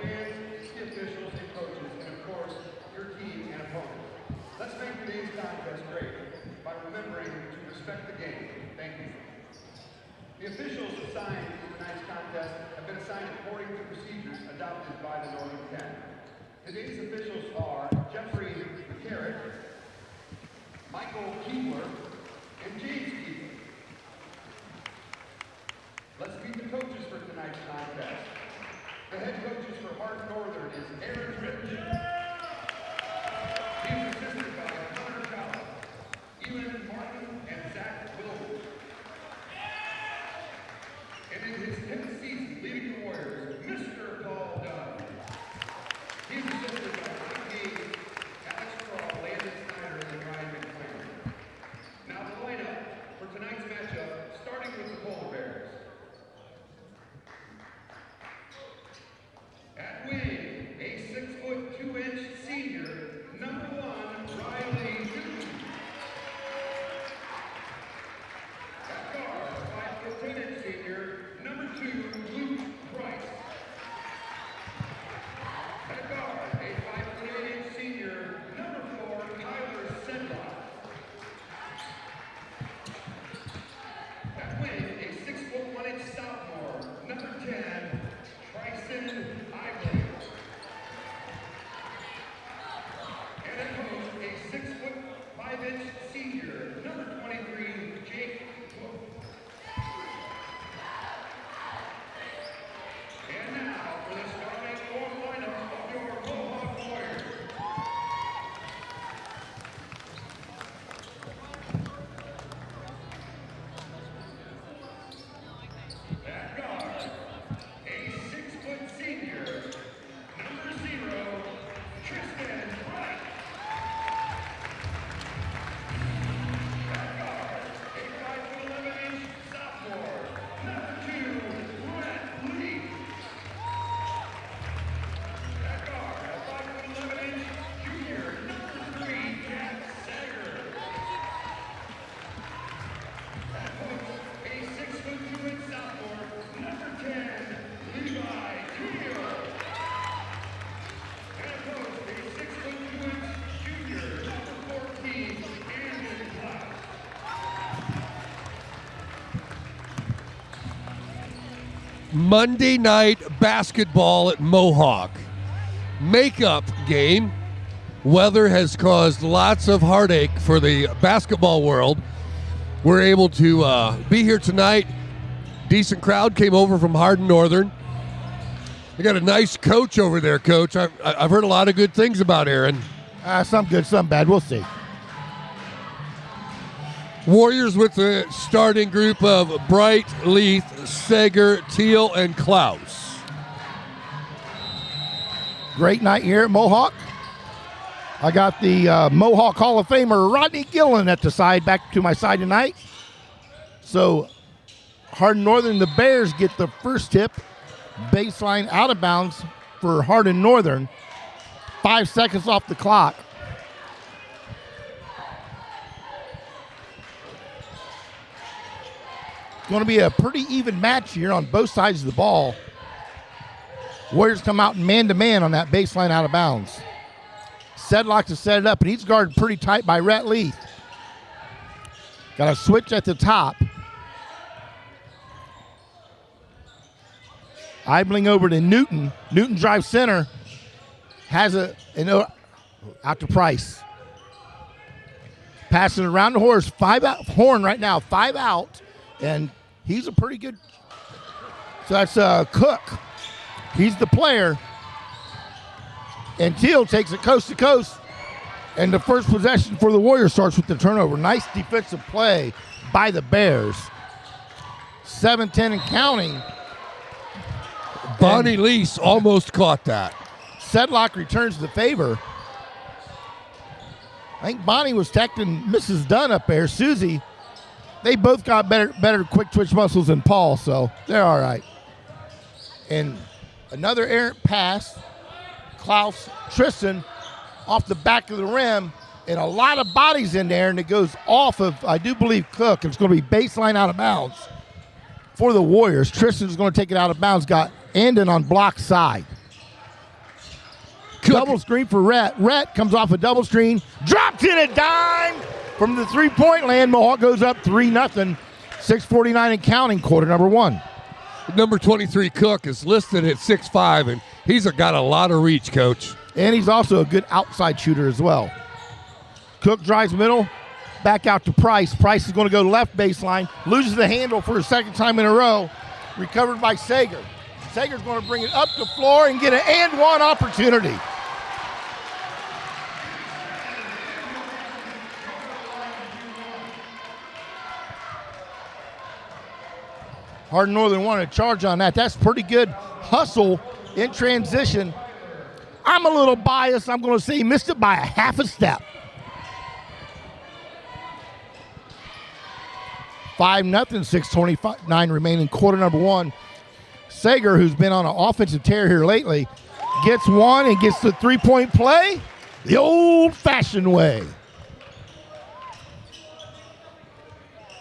fans, the officials and coaches, and of course, your team and opponents. Let's make today's contest great by remembering to respect the game. Thank you. The officials assigned to tonight's contest have been assigned according to procedures adopted by the Northern 10. Today's officials are Jeffrey McCarrick, Michael Keebler, and James Keebler. Let's meet the coaches for tonight's contest. The head coaches for Hardin Northern is Aaron Rich. He is assisted by Connor Cowell, Elan Martin, and Zach Wilbur. And in his 10th season leading the Warriors, Mr. Paul Dunn. He is assisted by Mike Gates, Alex Crawl, Landon Snyder, and Ryan McClain. Now the lineup for tonight's matchup, starting with the Polar Bears. At wing, a 6'2" senior, number 1, Riley Newton. At guard, 5'10" senior, number 2, Luke Price. At guard, a 5'8" senior, number 4, Tyler Sedlock. At wing, a 6'1" sophomore, number 10, Bryson Ivory. And at post, a 6'5" senior, number 23, Jake Cook. And now for the starting fourth lineup of your Mohawk Warriors. At guard, a 6' senior, number 0, Tristan Wright. At guard, a 5'11" sophomore, number 2, Brett Lee. At guard, a 5'11" junior, number 3, Jack Sager. At post, a 6'2" sophomore, number 10, Levi Keel. And at post, a 6'2" junior, number 14, Andrew Klaus. Monday night basketball at Mohawk. Makeup game. Weather has caused lots of heartache for the basketball world. We're able to be here tonight. Decent crowd came over from Hardin Northern. We got a nice coach over there, Coach. I've heard a lot of good things about Aaron. Some good, some bad. We'll see. Warriors with the starting group of Bright, Leith, Sager, Teal, and Klaus. Great night here at Mohawk. I got the Mohawk Hall of Famer Rodney Gillen at the side, back to my side tonight. So Hardin Northern, the Bears get the first tip. Baseline out of bounds for Hardin Northern. 5 seconds off the clock. Going to be a pretty even match here on both sides of the ball. Warriors come out man-to-man on that baseline out of bounds. Sedlock to set it up, and he's guarded pretty tight by Rhett Leith. Got a switch at the top. Eibling over to Newton. Newton drives center. Has out to Price. Passing around the horse. 5 out. Horn right now. 5 out. And he's a pretty good. So that's Cook. He's the player. And Teal takes it coast to coast. And the first possession for the Warriors starts with the turnover. Nice defensive play by the Bears. 7-10 and counting. Bonnie Lease almost caught that. Sedlock returns the favor. I think Bonnie was texting Mrs. Dunn up there. Susie. They both got better quick twitch muscles than Paul, so they're all right. And another errant pass. Klaus, Tristan, off the back of the rim, and a lot of bodies in there, and it goes off of, I do believe, Cook. It's going to be baseline out of bounds for the Warriors. Tristan's going to take it out of bounds. Got Andon on block side. Double screen for Rhett. Rhett comes off a double screen, drops in a dime from the three-point land. Mohawk goes up 3-0. 6:49 and counting, quarter number one. Number 23, Cook, is listed at 6'5", and he's got a lot of reach, Coach. And he's also a good outside shooter as well. Cook drives middle, back out to Price. Price is going to go left baseline, loses the handle for a second time in a row. Recovered by Sager. Sager's going to bring it up the floor and get an and one opportunity. Hardin Northern wanted to charge on that. That's pretty good hustle in transition. I'm a little biased. I'm going to say he missed it by a half a step. 5-0, 6:29 remaining, quarter number one. Sager, who's been on an offensive tear here lately, gets one and gets the three-point play the old-fashioned way.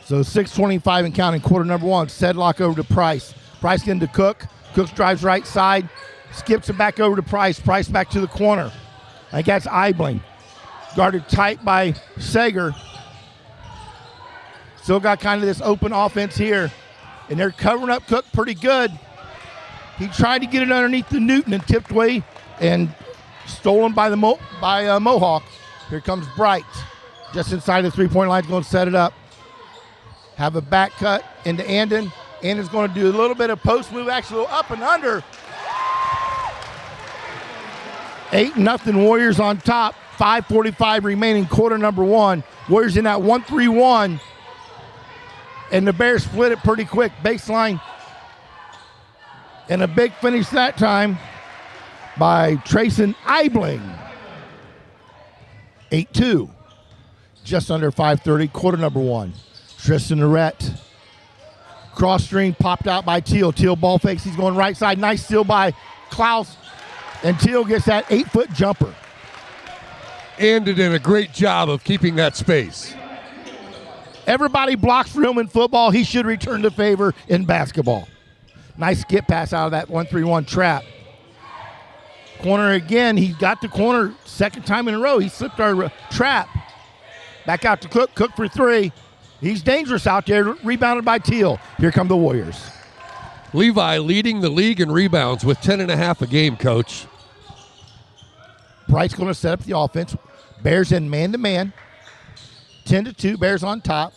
So 6:25 and counting, quarter number one. Sedlock over to Price. Price getting to Cook. Cook drives right side, skips it back over to Price. Price back to the corner. I think that's Eibling. Guarded tight by Sager. Still got kind of this open offense here. And they're covering up Cook pretty good. He tried to get it underneath the Newton and tipped away and stolen by the Mohawk. Here comes Bright. Just inside the three-point line, going to set it up. Have a back cut into Andon. Andon's going to do a little bit of post move, actually up and under. 8-0 Warriors on top. 5:45 remaining, quarter number one. Warriors in that 1-3-1. And the Bears split it pretty quick. Baseline. And a big finish that time by Trayson Eibling. 8-2. Just under 5:30, quarter number one. Tristan Arrett. Cross string popped out by Teal. Teal ball fakes. He's going right side. Nice steal by Klaus. And Teal gets that 8-foot jumper. And did a great job of keeping that space. Everybody blocks for him in football. He should return the favor in basketball. Nice skip pass out of that 1-3-1 trap. Corner again. He got the corner second time in a row. He slipped our trap. Back out to Cook. Cook for three. He's dangerous out there. Rebounded by Teal. Here come the Warriors. Levi leading the league in rebounds with 10.5 a game, Coach. Bright's going to set up the offense. Bears in man-to-man. 10-2. Bears on top.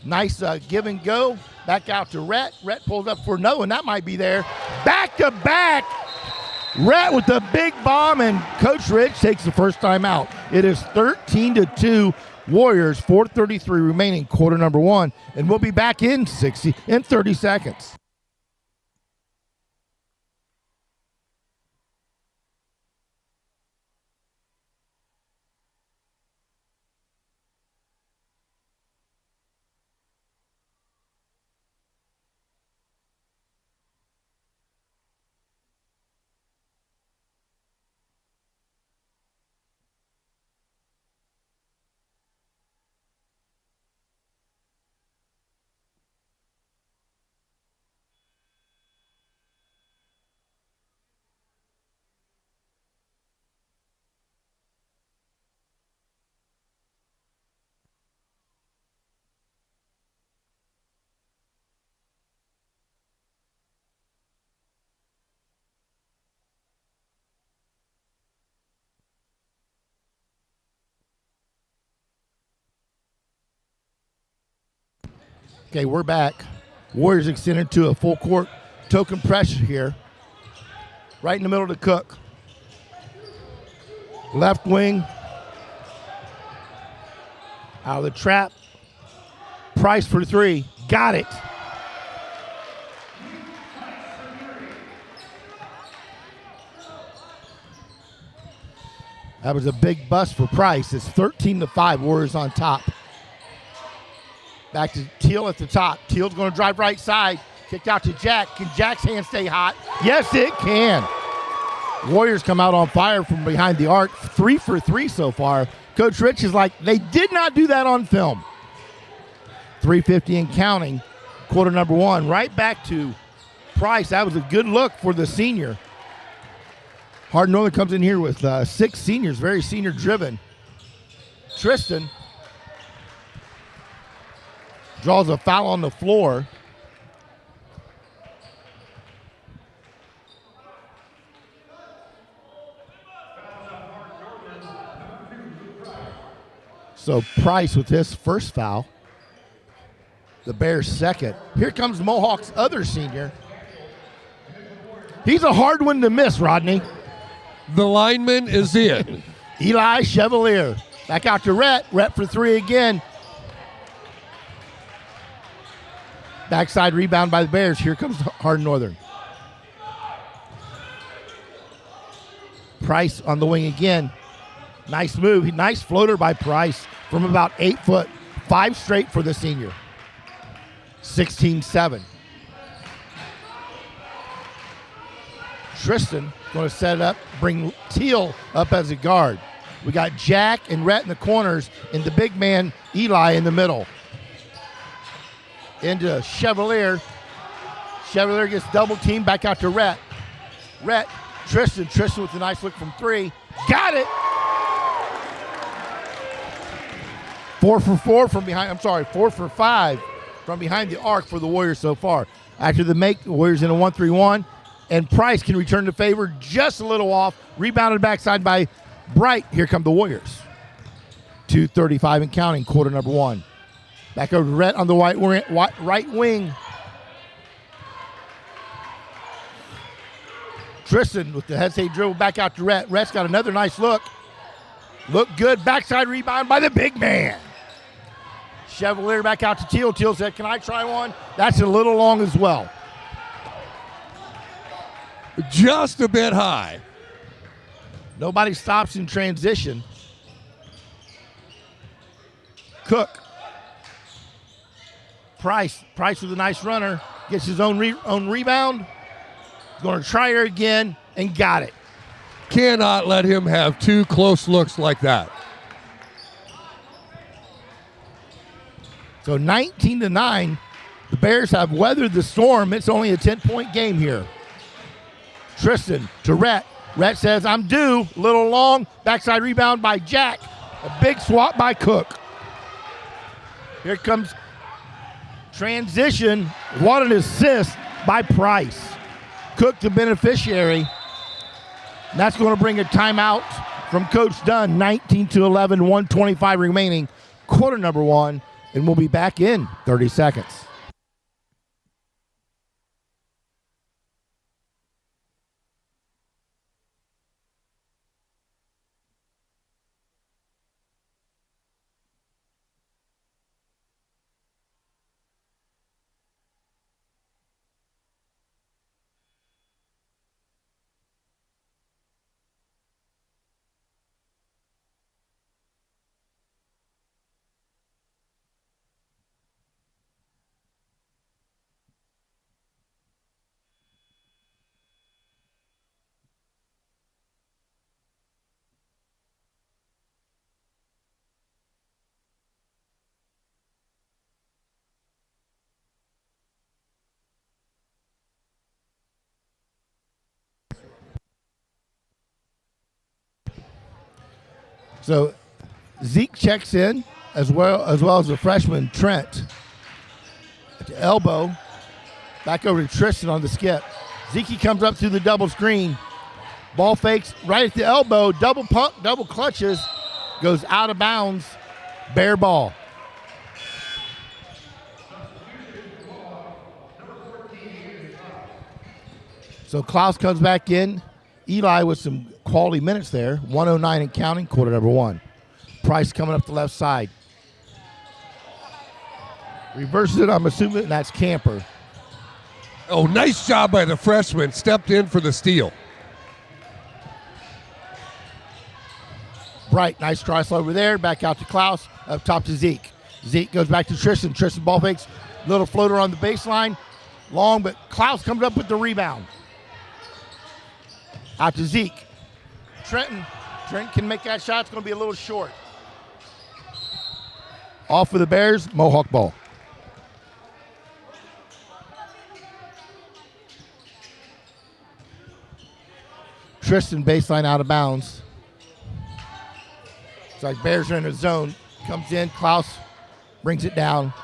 Nice give and go. Back out to Rhett. Rhett pulled up for no, and that might be there. Back to back. Rhett with the big bomb, and Coach Rich takes the first time out. It is 13-2 Warriors. 4:33 remaining, quarter number one, and we'll be back in 30 seconds. Okay, we're back. Warriors extended to a full court token pressure here. Right in the middle to Cook. Left wing. Out of the trap. Price for three. Got it. That was a big bust for Price. It's 13-5. Warriors on top. Back to Teal at the top. Teal's going to drive right side. Kicked out to Jack. Can Jack's hand stay hot? Yes, it can. Warriors come out on fire from behind the arc. 3 for 3 so far. Coach Rich is like, they did not do that on film. 3:50 and counting. Quarter number one. Right back to Price. That was a good look for the senior. Hardin Northern comes in here with 6 seniors, very senior driven. Tristan draws a foul on the floor. So Price with his first foul. The Bears second. Here comes Mohawk's other senior. He's a hard one to miss, Rodney. The lineman is in. Eli Chevalier. Back out to Rhett. Rhett for 3 again. Backside rebound by the Bears. Here comes Hardin Northern. Price on the wing again. Nice move. Nice floater by Price from about 8 foot. 5 straight for the senior. 16-7. Tristan going to set it up, bring Teal up as a guard. We got Jack and Rhett in the corners and the big man Eli in the middle. Into Chevalier. Chevalier gets double teamed, back out to Rhett. Rhett, Tristan with a nice look from 3. Got it! 4 for 4 from behind. 4 for 5 from behind the arc for the Warriors so far. After the make, the Warriors in a 1-3-1. And Price can return the favor just a little off. Rebounded backside by Bright. Here come the Warriors. 2:35 and counting, quarter number 1. Back over to Rhett on the right wing. Tristan with the head-save dribble back out to Rhett. Rhett's got another nice look. Look good. Backside rebound by the big man. Chevalier back out to Teal. Teal said, "Can I try one?" That's a little long as well. Just a bit high. Nobody stops in transition. Cook. Price with a nice runner. Gets his own rebound. Going to try her again and got it. Cannot let him have 2 close looks like that. So 19-9. The Bears have weathered the storm. It's only a 10-point game here. Tristan to Rhett. Rhett says, "I'm due." Little long. Backside rebound by Jack. A big swat by Cook. Here comes transition. What an assist by Price. Cook the beneficiary. And that's going to bring a timeout from Coach Dunn. 19-11, 1:25 remaining. Quarter number 1. And we'll be back in 30 seconds. So Zeke checks in as well as the freshman Trent. At the elbow, back over to Tristan on the skip. Zeke comes up through the double screen. Ball fakes right at the elbow. Double pump, double clutches. Goes out of bounds. Bear ball. So Klaus comes back in. Eli with some quality minutes there. 1:09 and counting, quarter number 1. Price coming up the left side. Reverses it, I'm assuming that's Camper. Oh, nice job by the freshman. Stepped in for the steal. Bright, nice cross over there. Back out to Klaus. Up top to Zeke. Zeke goes back to Tristan. Tristan ball fakes. Little floater on the baseline. Long, but Klaus comes up with the rebound. Out to Zeke. Trent can make that shot. It's going to be a little short. Off for the Bears. Mohawk ball. Tristan baseline out of bounds. It's like Bears are in a zone. Comes in, Klaus brings it down.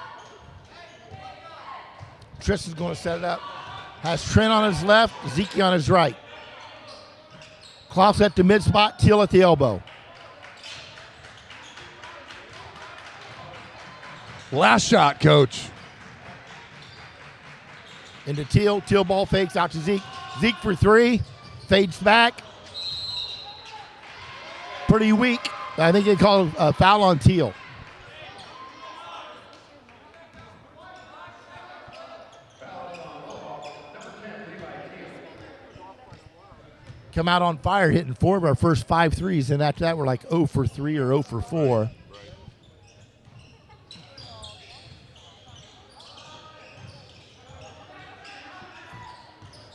Tristan's going to set it up. Has Trent on his left, Zeke on his right. Klaus at the mid spot, Teal at the elbow. Last shot, Coach. Into Teal. Teal ball fakes out to Zeke. Zeke for three. Fades back. Pretty weak. I think they call a foul on Teal. Come out on fire, hitting 4 of our first 5 threes, and after that we're like 0 for 3 or 0 for 4.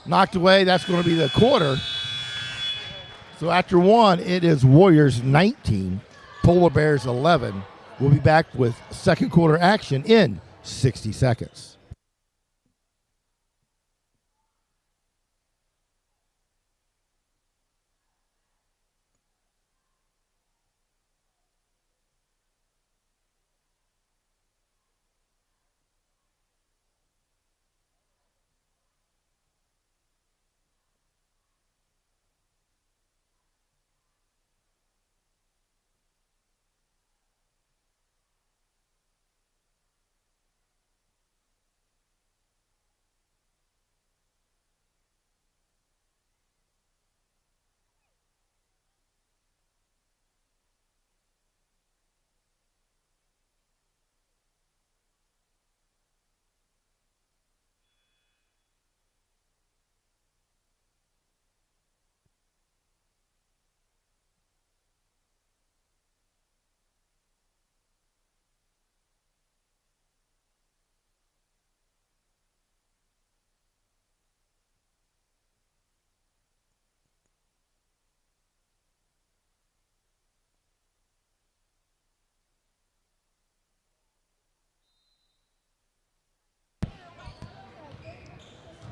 Knocked away, that's going to be the quarter. So after 1, it is Warriors 19, Polar Bears 11. We'll be back with second quarter action in 60 seconds.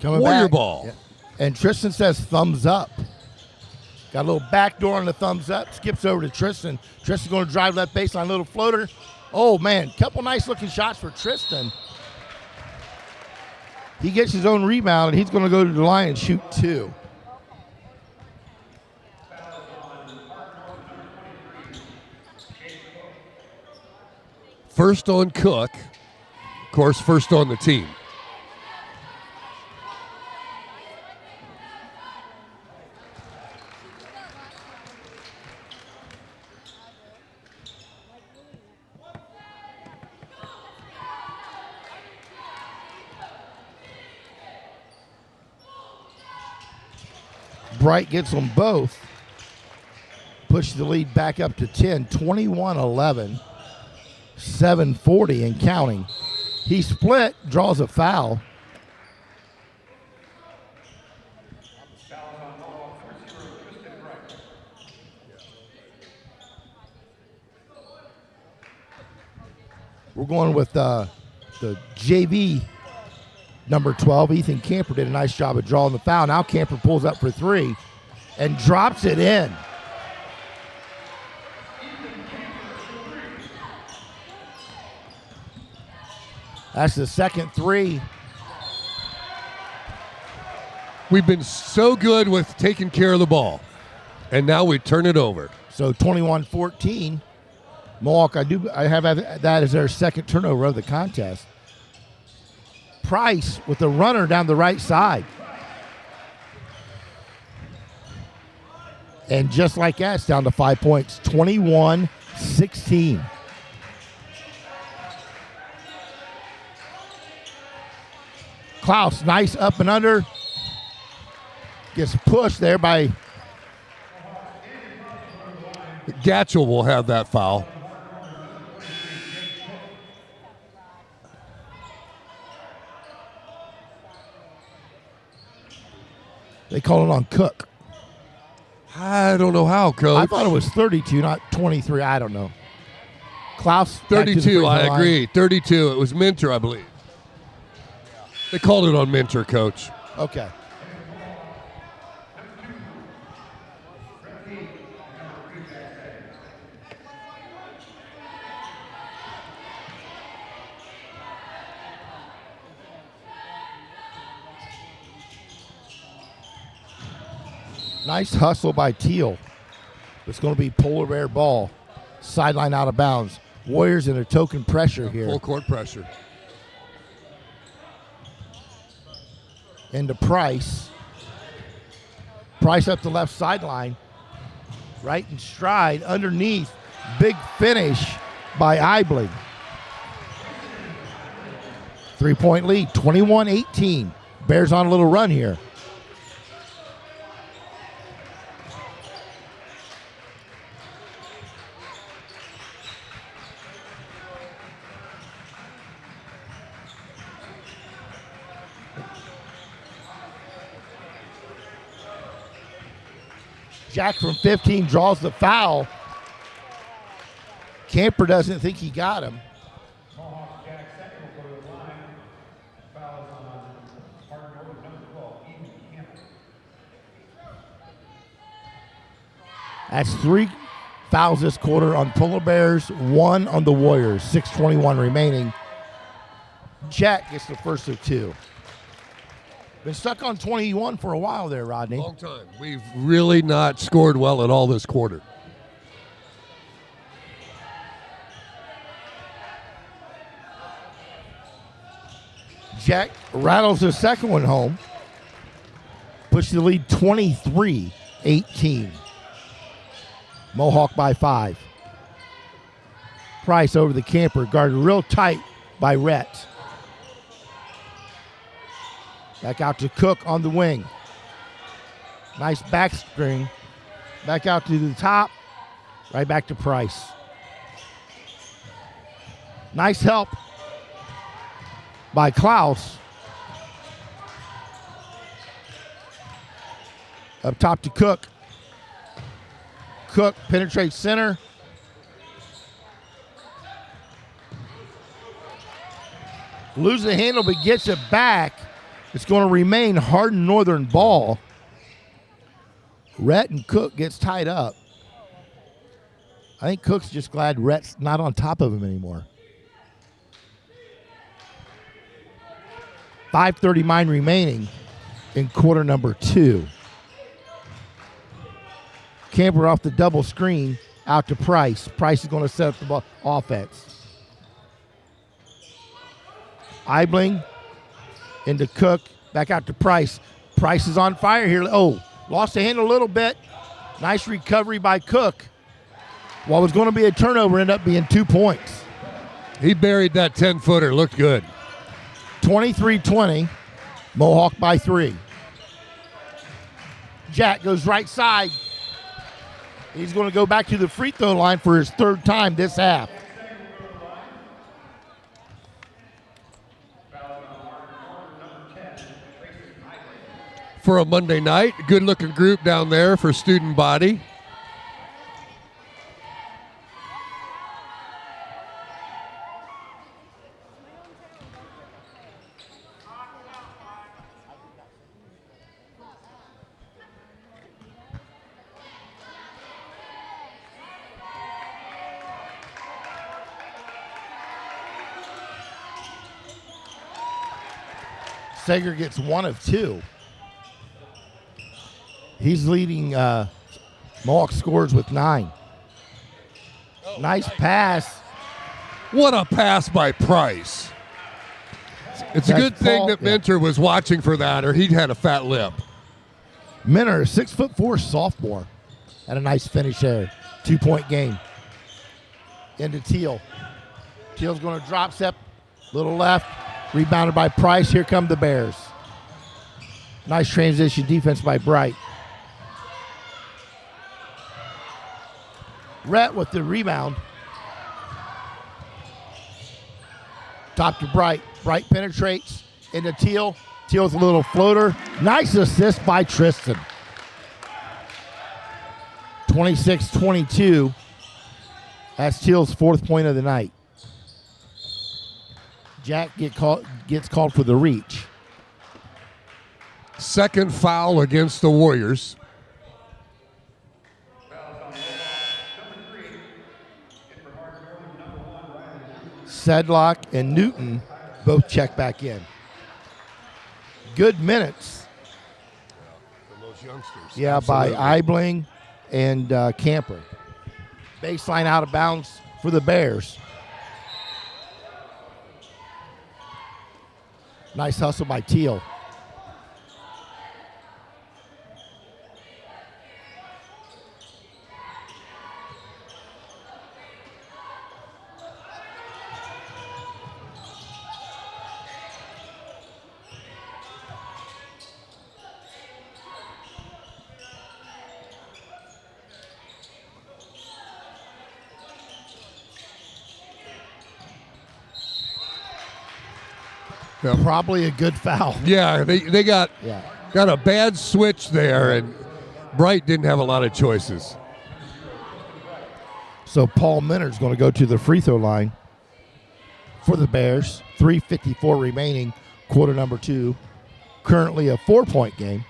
Coming Warrior back. ball. Yeah. And Tristan says thumbs up. Got a little backdoor on the thumbs up. Skips over to Tristan. Tristan's going to drive that baseline, little floater. Oh, man. Couple nice looking shots for Tristan. He gets his own rebound, and he's going to go to the line and shoot 2. First on Cook. Of course, first on the team. Bright gets them both. Push the lead back up to 10, 21-11, 7:40 and counting. He split, draws a foul. We're going with the JV number 12, Ethan Camper, did a nice job of drawing the foul. Now Camper pulls up for 3 and drops it in. That's the second 3. We've been so good with taking care of the ball, and now we turn it over. So 21-14. Mohawk, I have that as their second turnover of the contest. Price with a runner down the right side. And just like that, it's down to 5 points, 21-16. Klaus, nice up and under. Gets pushed there by Gatchel will have that foul. They call it on Cook. I don't know how, Coach. I thought it was 32, not 23. I don't know. Klaus, 32, I agree. 32. It was Minter, I believe. They called it on Minter, Coach. Okay. Nice hustle by Teal. It's going to be polar bear ball. Sideline out of bounds. Warriors in a token pressure here. Full court pressure. Into Price. Price up the left sideline. Right in stride. Underneath. Big finish by Eibling. 3-point lead. 21-18. Bears on a little run here. Jack from 15 draws the foul. Camper doesn't think he got him. Mohawk Jack second will go to the line. Fouls on Hardin, number 12, Ethan Camper. That's 3 fouls this quarter on Polar Bears, 1 on the Warriors. 6:21 remaining. Jack gets the first of 2. Been stuck on 21 for a while there, Rodney. Long time. We've really not scored well at all this quarter. Jack rattles the second one home. Push the lead 23-18. Mohawk by 5. Price over the Camper, guarded real tight by Rhett. Back out to Cook on the wing. Nice backstring. Back out to the top. Right back to Price. Nice help by Klaus. Up top to Cook. Cook penetrates center. Loses the handle but gets it back. It's going to remain Hardin Northern ball. Rhett and Cook gets tied up. I think Cook's just glad Rhett's not on top of him anymore. 5:39 remaining in quarter number 2. Camper off the double screen out to Price. Price is going to set up the ball offense. Eibling into Cook, back out to Price. Price is on fire here. Oh, lost the handle a little bit. Nice recovery by Cook. What was going to be a turnover ended up being 2 points. He buried that 10-footer. Looked good. 23-20. Mohawk by 3. Jack goes right side. He's going to go back to the free throw line for his 3rd time this half. For a Monday night, good-looking group down there for student body. Sager gets 1 of 2. He's leading Mohawk scores with 9. Nice pass. What a pass by Price. It's a good thing that Minter was watching for that, or he'd had a fat lip. Minter, 6'4" sophomore. Had a nice finish there. 2-point game. Into Teal. Teal's going to drop step. Little left. Rebounded by Price. Here come the Bears. Nice transition defense by Bright. Rhett with the rebound. Top to Bright. Bright penetrates into Teal. Teal's a little floater. Nice assist by Tristan. 26-22. That's Teal's 4th point of the night. Jack gets called for the reach. 2nd foul against the Warriors. Sedlock and Newton both check back in. Good minutes. And those youngsters. Yeah, Absolutely. by Eibling and Camper. Baseline out of bounds for the Bears. Nice hustle by Teal. Yeah. Probably a good foul. Yeah, they got a bad switch there, and Bright didn't have a lot of choices. So Paul Minard's going to go to the free throw line for the Bears. 3:54 remaining, quarter number 2. Currently a 4-point game.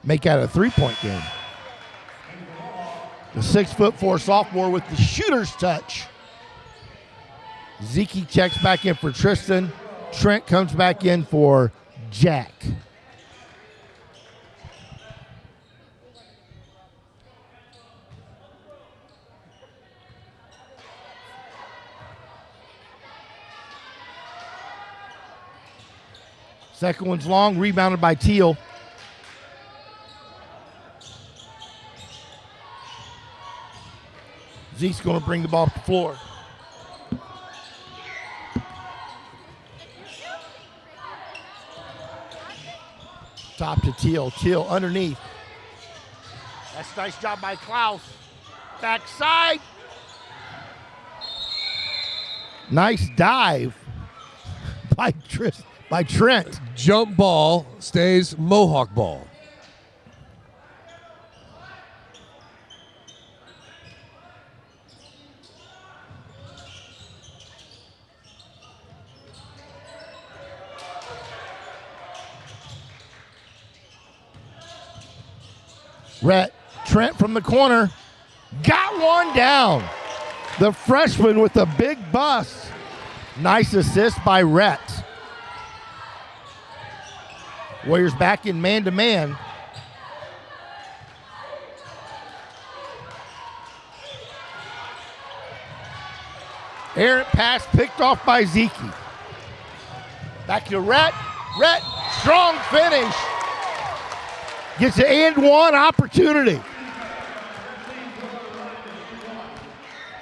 Make that a 3-point game. The 6'4" sophomore with the shooter's touch. Zeke checks back in for Tristan. Trent comes back in for Jack. Second one's long, rebounded by Teal. Zeke's going to bring the ball up the floor. Top to Teal. Teal underneath. That's a nice job by Klaus. Backside. Nice dive by Trent. Jump ball stays Mohawk ball. Trent from the corner. Got one down. The freshman with a big bust. Nice assist by Rhett. Warriors back in man-to-man. Errant pass picked off by Zeke. Back to Rhett. Rhett, strong finish. Gets an and one opportunity.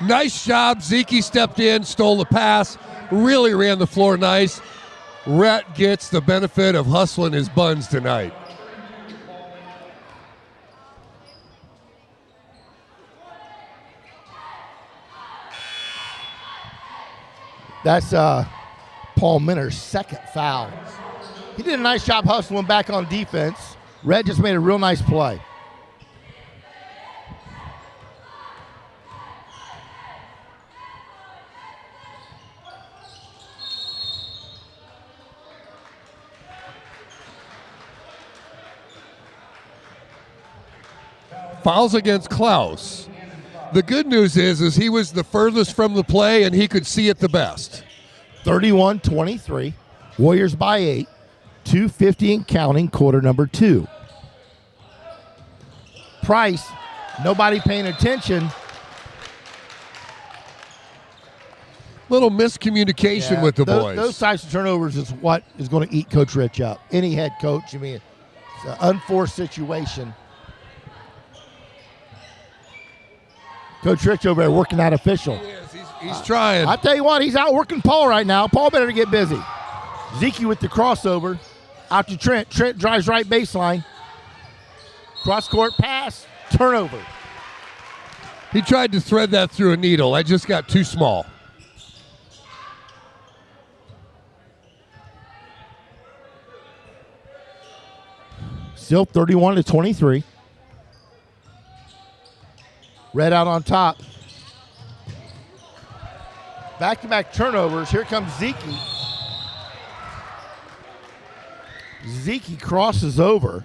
Nice job. Zeke stepped in, stole the pass, really ran the floor nice. Rhett gets the benefit of hustling his buns tonight. That's Paul Minard's second foul. He did a nice job hustling back on defense. Rhett just made a real nice play. Fouls against Klaus. The good news is he was the furthest from the play and he could see it the best. 31-23. Warriors by 8. 2:50 and counting, quarter number 2. Price, nobody paying attention. Little miscommunication with the boys. Those types of turnovers is what is going to eat Coach Rich up. Any head coach, I mean, it's an unforced situation. Coach Rich over there working that official. He is. He's trying. I tell you what, he's out working Paul right now. Paul better get busy. Zeke with the crossover. Out to Trent. Trent drives right baseline. Cross-court pass. Turnover. He tried to thread that through a needle. I just got too small. Still 31-23. Red out on top. Back-to-back turnovers. Here comes Zeke. Zeke crosses over.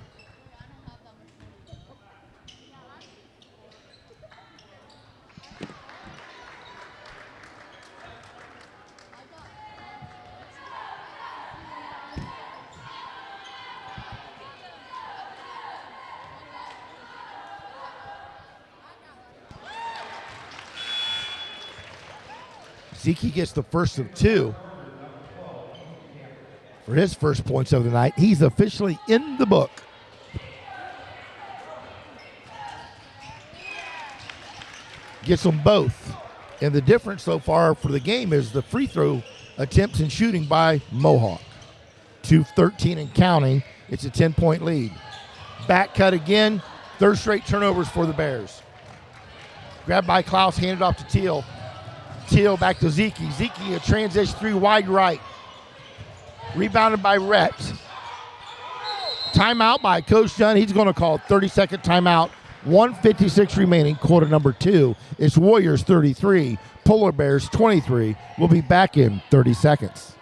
Zeke gets the first of 2 for his first points of the night. He's officially in the book. Gets them both. And the difference so far for the game is the free throw attempts and shooting by Mohawk. 2-13 and counting. It's a 10-point lead. Back cut again. Third straight turnovers for the Bears. Grabbed by Klaus, handed off to Teal. Teal back to Zeke. Zeke a transition 3 wide right. Rebounded by Rhett. Timeout by Coach Dunn. He's going to call a 30-second timeout. 1:56 remaining, quarter number 2. It's Warriors 33, Polar Bears 23. We'll be back in 30 seconds.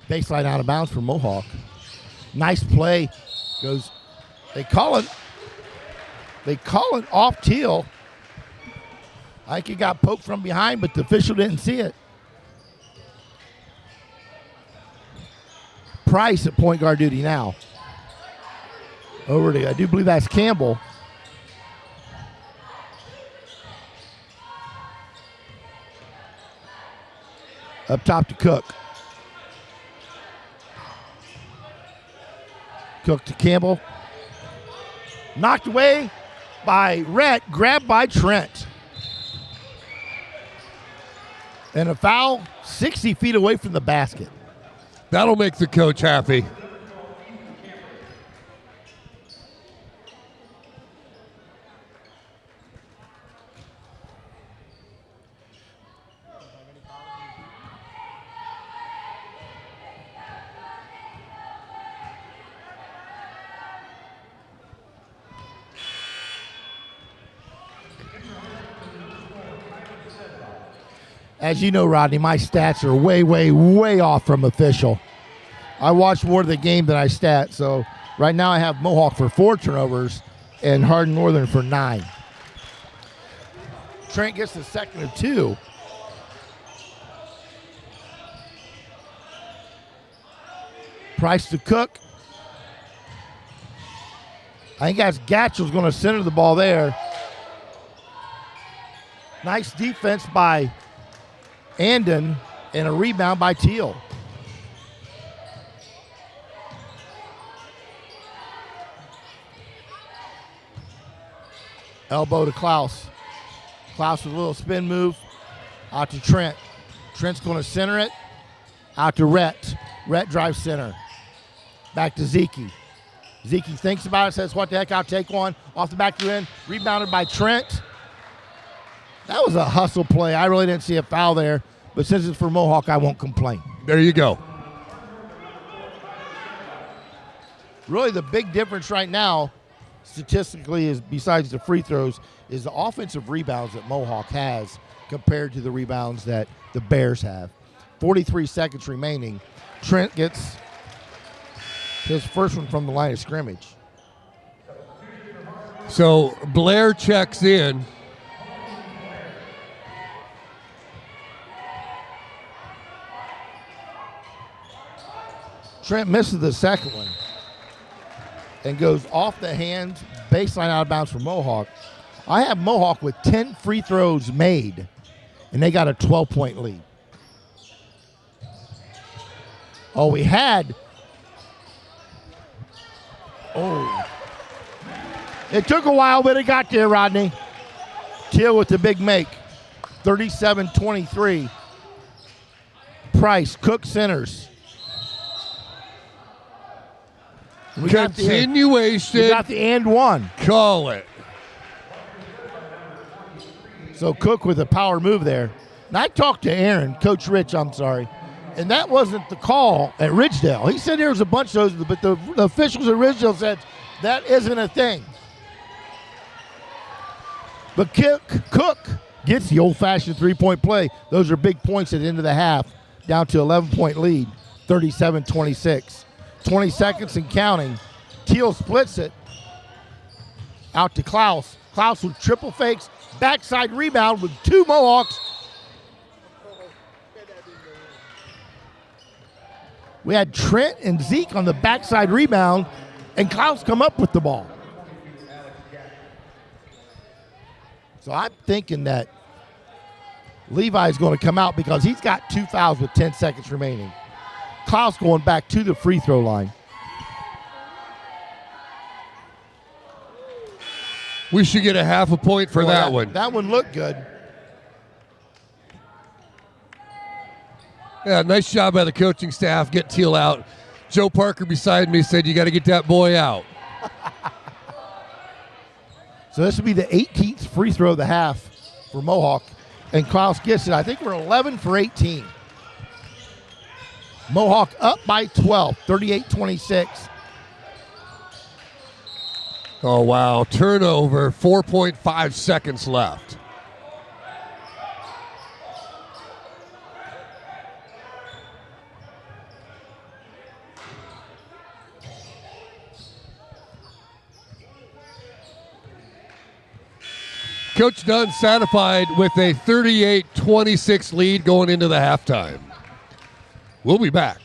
Baseline out of bounds for Mohawk. Nice play. Goes. They call it off Teal. I think he got poked from behind, but the official didn't see it. Price at point guard duty now. Over to, I do believe that's Campbell. Up top to Cook. Cook to Campbell. Knocked away by Rhett, grabbed by Trent. And a foul 60 feet away from the basket. That'll make the coach happy. As you know, Rodney, my stats are way, way, way off from official. I watched more of the game than I stat, so right now I have Mohawk for 4 turnovers and Hardin Northern for 9. Trent gets the second of 2. Price to Cook. I think that's Gatchell's going to center the ball there. Nice defense by Andon and a rebound by Teal. Elbow to Klaus. Klaus with a little spin move. Out to Trent. Trent's going to center it. Out to Rhett. Rhett drives center. Back to Zeke. Zeke thinks about it, says, what the heck, I'll take one. Off the back end. Rebounded by Trent. That was a hustle play. I really didn't see a foul there, but since it's for Mohawk, I won't complain. There you go. Really the big difference right now, statistically, is besides the free throws, is the offensive rebounds that Mohawk has compared to the rebounds that the Bears have. 43 seconds remaining. Trent gets his first one from the line of scrimmage. So Blair checks in. Trent misses the second one and goes off the hands, baseline out of bounds for Mohawk. I have Mohawk with 10 free throws made, and they got a 12-point lead. Oh, we had. Oh. It took a while, but it got there, Rodney. Teal with the big make. 37-23. Price, Cook centers. We got Continuation. the and one. Call it. So Cook with a power move there. And I talked to Aaron, Coach Rich, I'm sorry, and that wasn't the call at Ridgedale. He said there was a bunch of those, but the officials at Ridgedale said that isn't a thing. But Cook gets the old-fashioned three-point play. Those are big points at the end of the half, down to 11-point lead, 37-26. 20 seconds and counting. Teal splits it out to Klaus. Klaus with triple fakes, backside rebound with two Mohawks. We had Trent and Zeke on the backside rebound, and Klaus come up with the ball. So I'm thinking that Levi's going to come out because he's got 2 fouls with 10 seconds remaining. Klaus going back to the free throw line. We should get a half a point for that one. That one looked good. Yeah, nice job by the coaching staff. Get Teal out. Joe Parker beside me said, you got to get that boy out. So this will be the 18th free throw of the half for Mohawk. And Klaus gets it. I think we're 11 for 18. Mohawk up by 12, 38-26. Oh, wow. Turnover, 4.5 seconds left. Coach Dunn satisfied with a 38-26 lead going into the halftime. We'll be back.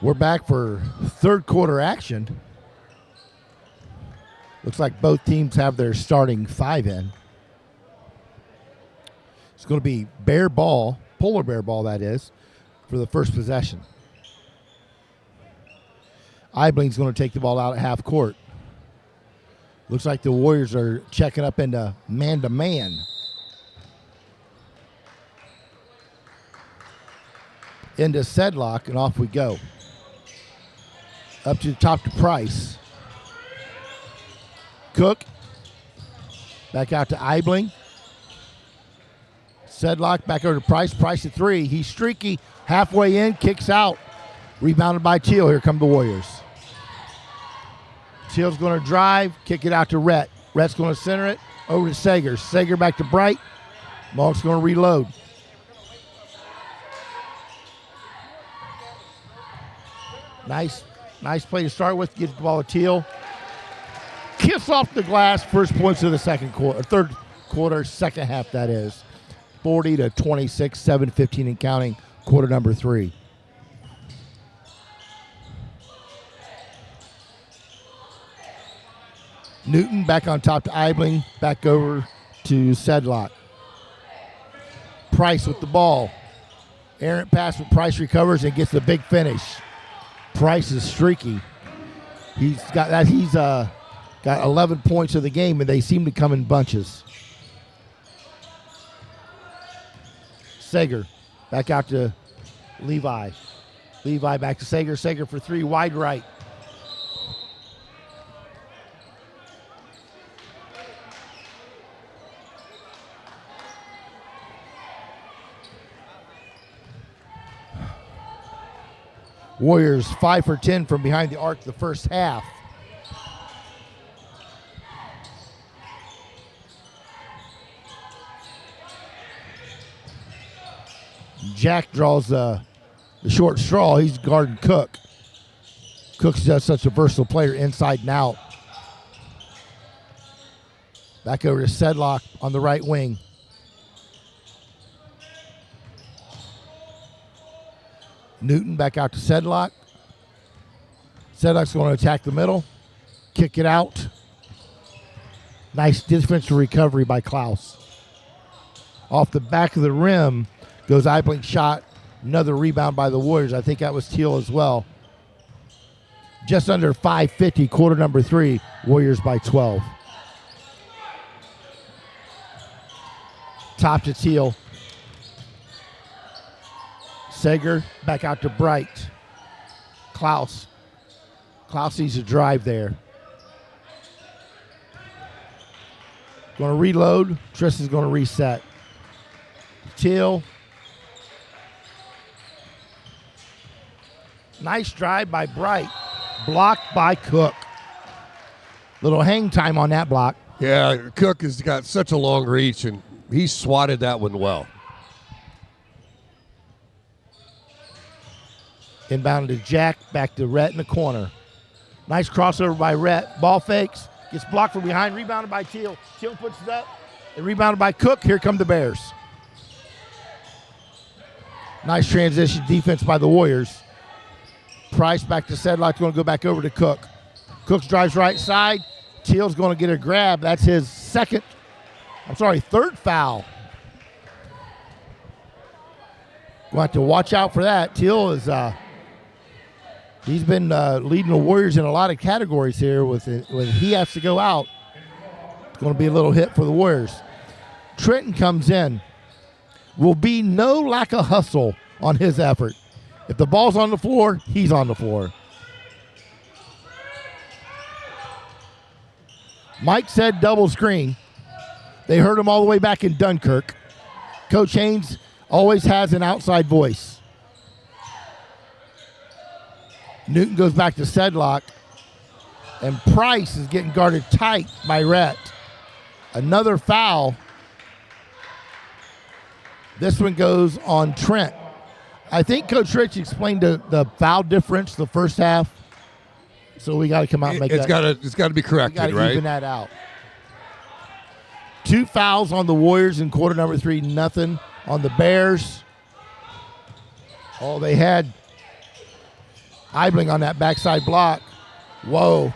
We're back for third quarter action. Looks like both teams have their starting five in. It's going to be bear ball, polar bear ball that is, for the first possession. Ibling's going to take the ball out at half court. Looks like the Warriors are checking up into man-to-man. Into Sedlock, and off we go. Up to the top to Price. Cook. Back out to Ibling. Sedlock back over to Price. Price at three. He's streaky. Halfway in, kicks out. Rebounded by Teal. Here come the Warriors. Teal's going to drive, kick it out to Rhett. Rhett's going to center it over to Sager. Sager back to Bright. Mohawk's going to reload. Nice play to start with. Gets the ball to Teal. Kiss off the glass. First points of the third quarter, second half that is. 40-26, 7:15 and counting. Quarter number 3. Newton back on top to Ibling. Back over to Sedlock. Price with the ball. Errant pass, but Price recovers and gets the big finish. Price is streaky. He's got 11 points of the game, and they seem to come in bunches. Sager back out to Levi. Levi back to Sager. Sager for three, wide right. Warriors 5 for 10 from behind the arc the first half. Jack draws the short straw. He's guarding Cook. Cook's just such a versatile player inside and out. Back over to Sedlock on the right wing. Newton back out to Sedlock. Sedlock's going to attack the middle. Kick it out. Nice defensive recovery by Klaus. Off the back of the rim goes Ibling's shot. Another rebound by the Warriors. I think that was Teal as well. Just under 5:50, quarter number 3. Warriors by 12. Top to Teal. Sager back out to Bright. Klaus. Klaus needs a drive there. Going to reload. Tristan's going to reset. Teal. Nice drive by Bright. Blocked by Cook. Little hang time on that block. Yeah, Cook has got such a long reach, and he swatted that one well. Inbound to Jack, back to Rhett in the corner. Nice crossover by Rhett. Ball fakes, gets blocked from behind, rebounded by Teal. Teal puts it up, and rebounded by Cook. Here come the Bears. Nice transition defense by the Warriors. Price back to Sedlock, going to go back over to Cook. Cook drives right side. Teal's going to get a grab. That's his third foul. We'll have to watch out for that. Teal is he's been leading the Warriors in a lot of categories here. When he has to go out, it's going to be a little hit for the Warriors. Trenton comes in. Will be no lack of hustle on his effort. If the ball's on the floor, he's on the floor. Mike said double screen. They heard him all the way back in Dunkirk. Coach Haynes always has an outside voice. Newton goes back to Sedlock. And Price is getting guarded tight by Rhett. Another foul. This one goes on Trent. I think Coach Rich explained the foul difference the first half. So we got to come out and make it's got to be corrected, right? Right? Even that out. 2 fouls on the Warriors in quarter number 3, nothing on the Bears. Oh, they had Eibling on that backside block. Whoa.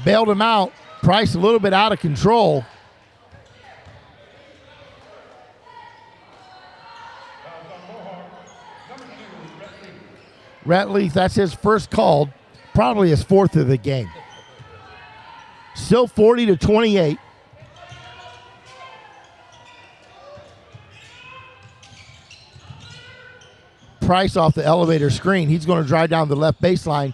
Bailed him out. Price a little bit out of control. Rhett Leaf, that's his first call, probably his fourth of the game. Still 40-28. Price off the elevator screen. He's going to drive down the left baseline.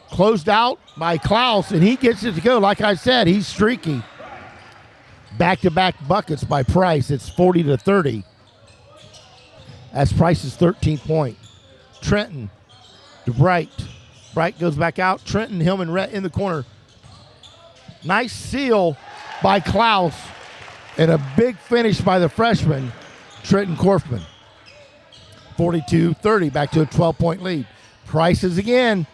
Closed out by Klaus, and he gets it to go. Like I said, he's streaky. Back-to-back buckets by Price. It's 40-30. That's Price's 13th point. Trenton to Bright. Bright goes back out. Trenton, Hillman, Rhett in the corner. Nice seal by Klaus, and a big finish by the freshman, Trenton Korfman. 42-30, back to a 12-point lead. Prices again.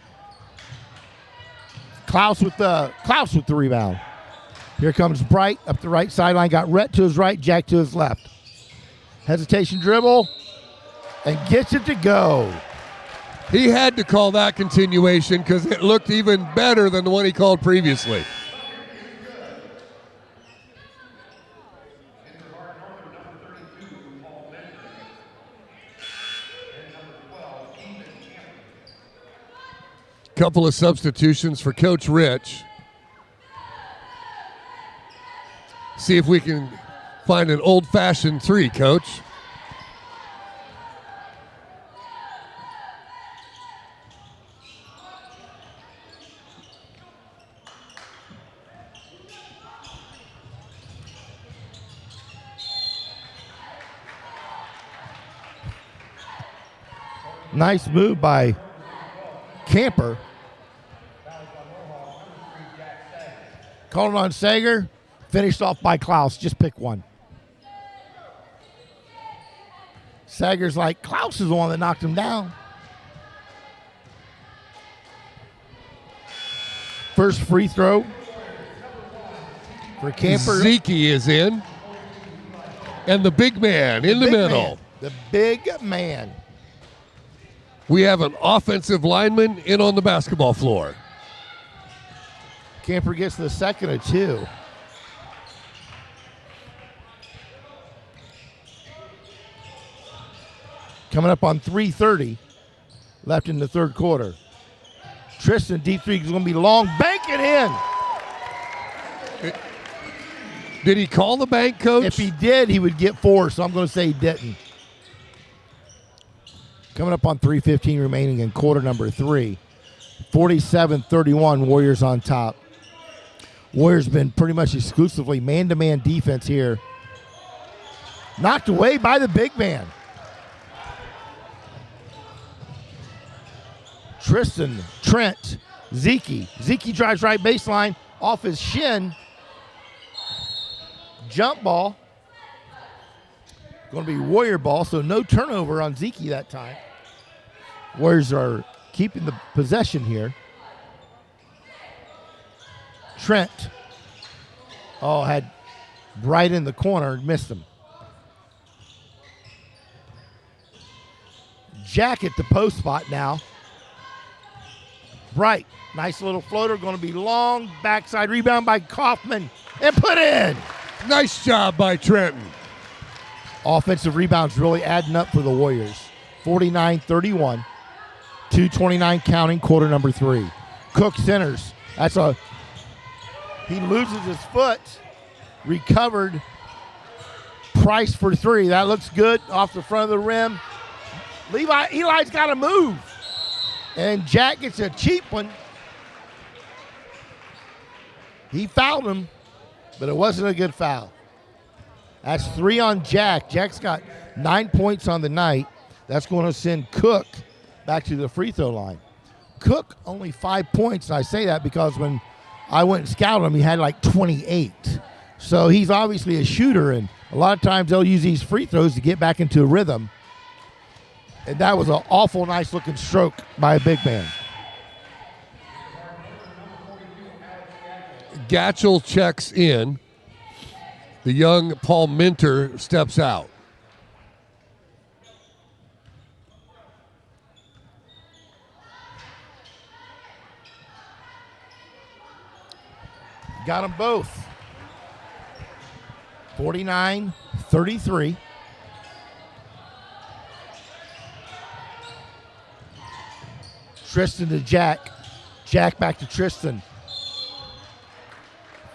Klaus with the rebound. Here comes Bright up the right sideline. Got Rhett to his right, Jack to his left. Hesitation dribble, and gets it to go. He had to call that continuation because it looked even better than the one he called previously. Couple of substitutions for Coach Rich. See if we can find an old-fashioned three, Coach. Nice move by Camper. Called on Sager. Finished off by Klaus. Just pick one. Sager's like, Klaus is the one that knocked him down. First free throw for Camper. Zeke is in. And the big man in the middle. Man. The big man. We have an offensive lineman in on the basketball floor. Camper gets the second of two. Coming up on 3:30 left in the third quarter. Tristan, deep three is going to be long. Bank it in. Did he call the bank, Coach? If he did, he would get four, so I'm going to say he didn't. Coming up on 3:15 remaining in quarter number 3. 47-31, Warriors on top. Warriors been pretty much exclusively man-to-man defense here. Knocked away by the big man. Tristan, Trent, Zeke. Zeke drives right baseline off his shin. Jump ball. Going to be Warrior ball, so no turnover on Zeke that time. Warriors are keeping the possession here. Trent. Oh, had Bright in the corner, missed him. Jack at the post spot now. Bright, nice little floater, going to be long. Backside rebound by Kaufman and put in. Nice job by Trenton. Offensive rebounds really adding up for the Warriors. 49-31. 2:29 counting, quarter number 3. Cook centers. He loses his foot. Recovered. Price for 3. That looks good off the front of the rim. Eli's got to move. And Jack gets a cheap one. He fouled him, but it wasn't a good foul. That's 3 on Jack. Jack's got 9 points on the night. That's going to send Cook back to the free throw line. Cook only 5 points, and I say that because when I went and scouted him, he had like 28. So he's obviously a shooter, and a lot of times they'll use these free throws to get back into a rhythm. And that was an awful nice-looking stroke by a big man. Gatchel checks in. The young Paul Minter steps out. Got them both. 49-33. Tristan to Jack. Jack back to Tristan.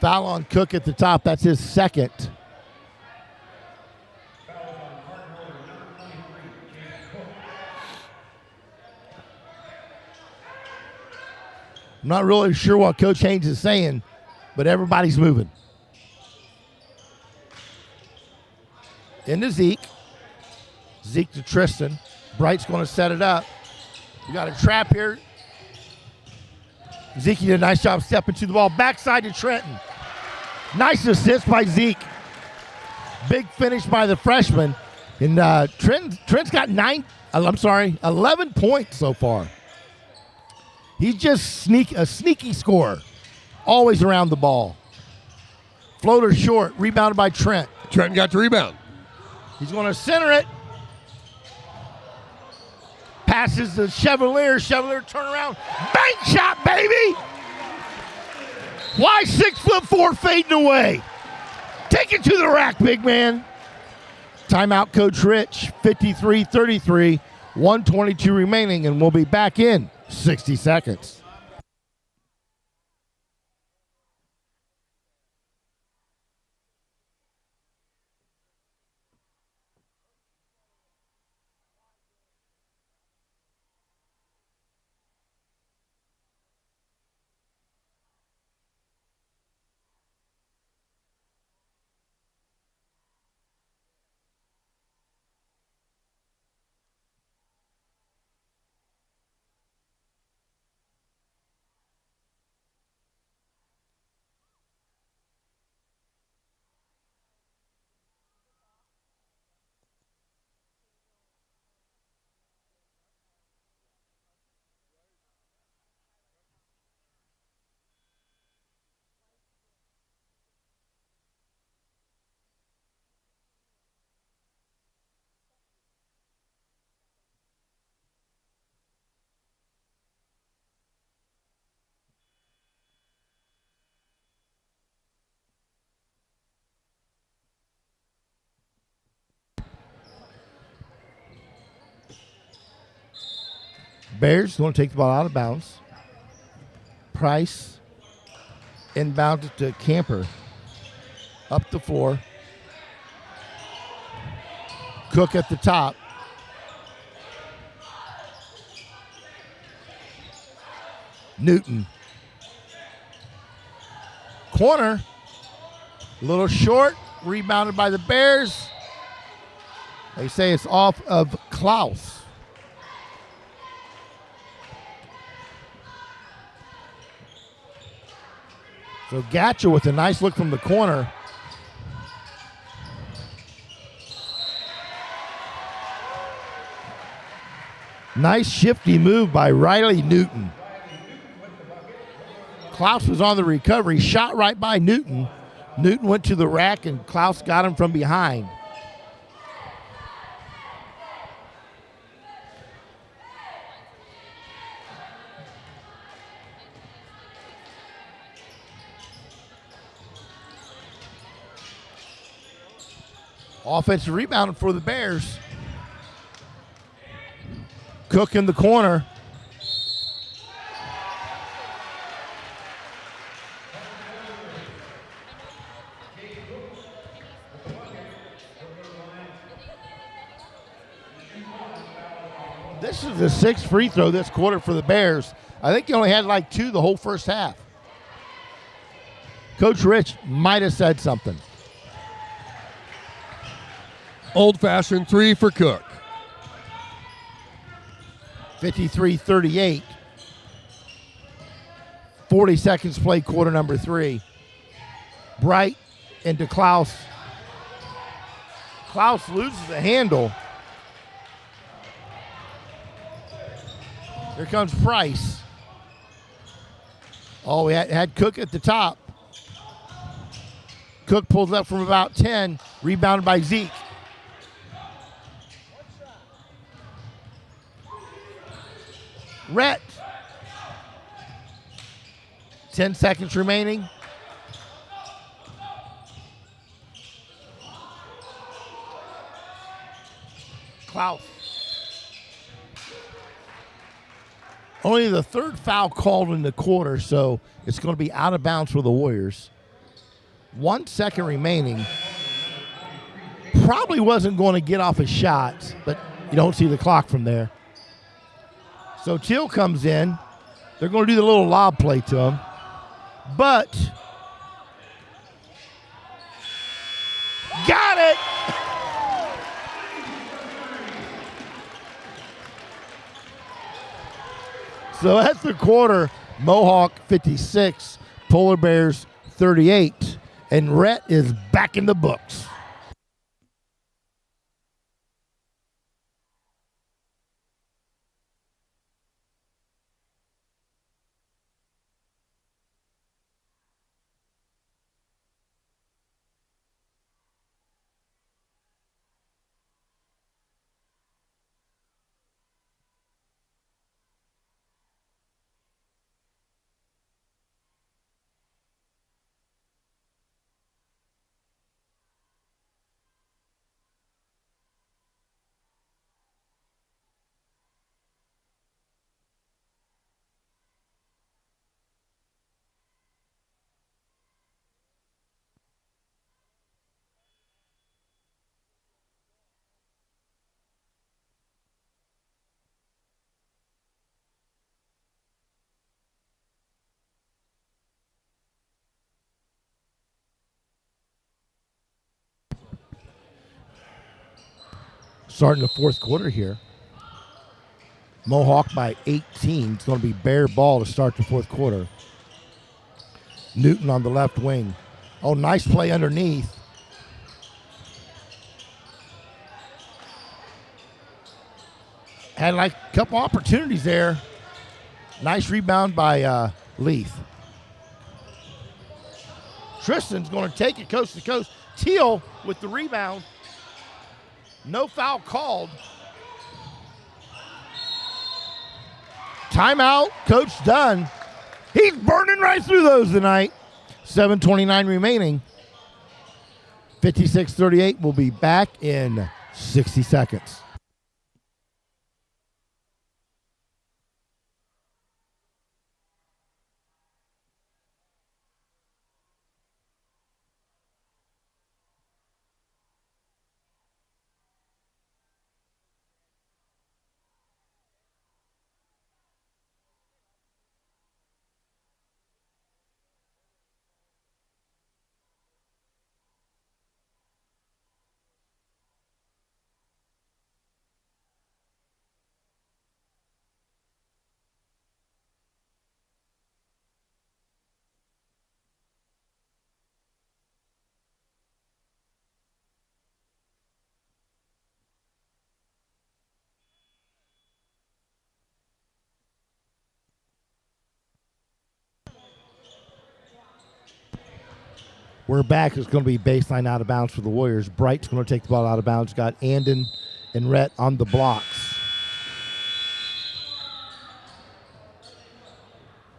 Foul on Cook at the top. That's his second. I'm not really sure what Coach Haynes is saying, but everybody's moving. Into Zeke. Zeke to Tristan. Bright's going to set it up. We got a trap here. Zeke did a nice job stepping to the ball. Backside to Trenton. Nice assist by Zeke. Big finish by the freshman. And Trent's got 11 points so far. He's just a sneaky scorer. Always around the ball. Floater short, rebounded by Trent. Trenton got the rebound. He's going to center it. Passes to Chevalier. Chevalier turn around. Bank shot, baby! Why 6'4" fading away? Take it to the rack, big man. Timeout, Coach Rich. 53-33. 1:22 remaining, and we'll be back in 60 seconds. Bears going to take the ball out of bounds. Price inbound to Camper. Up the floor. Cook at the top. Newton. Corner. A little short. Rebounded by the Bears. They say it's off of Klaus. So Gatcher with a nice look from the corner. Nice shifty move by Riley Newton. Klaus was on the recovery, shot right by Newton. Newton went to the rack and Klaus got him from behind. Offensive rebound for the Bears. Cook in the corner. This is the sixth free throw this quarter for the Bears. I think he only had like 2 the whole first half. Coach Rich might have said something. Old-fashioned 3 for Cook. 53-38. 40 seconds play, quarter number 3. Bright into Klaus. Klaus loses the handle. Here comes Price. Oh, we had Cook at the top. Cook pulls up from about 10, rebounded by Zeke. Rhett. 10 seconds remaining. Wow. Only the third foul called in the quarter, so it's going to be out of bounds for the Warriors. 1 second remaining. Probably wasn't going to get off his shot, but you don't see the clock from there. So Teal comes in. They're going to do the little lob play to him. But got it! So that's the quarter. Mohawk 56, Polar Bears 38, and Rhett is back in the books. Starting the fourth quarter here. Mohawk by 18. It's going to be bare ball to start the fourth quarter. Newton on the left wing. Oh, nice play underneath. Had like a couple opportunities there. Nice rebound by Leith. Tristan's going to take it coast to coast. Teal with the rebound. No foul called. Timeout. Coach Dunn. He's burning right through those tonight. 7:29 remaining. 56-38. We'll be back in 60 seconds. We're back. It's going to be baseline out of bounds for the Warriors. Bright's going to take the ball out of bounds. Got Andon and Rhett on the blocks.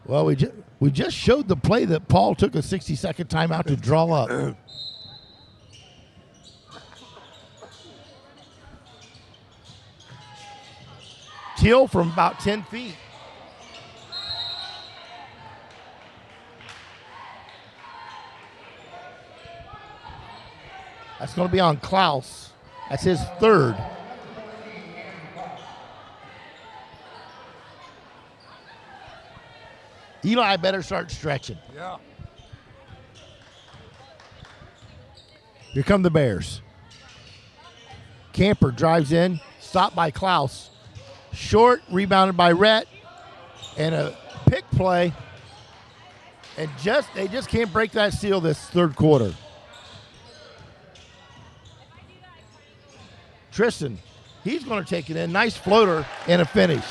Well, we just showed the play that Paul took a 60-second timeout to draw up. Teal from about 10 feet. That's going to be on Klaus. That's his third. Eli better start stretching. Yeah. Here come the Bears. Camper drives in, stopped by Klaus. Short, rebounded by Rhett, and a pick play. And they just can't break that seal this third quarter. Tristan, he's going to take it in. Nice floater and a finish.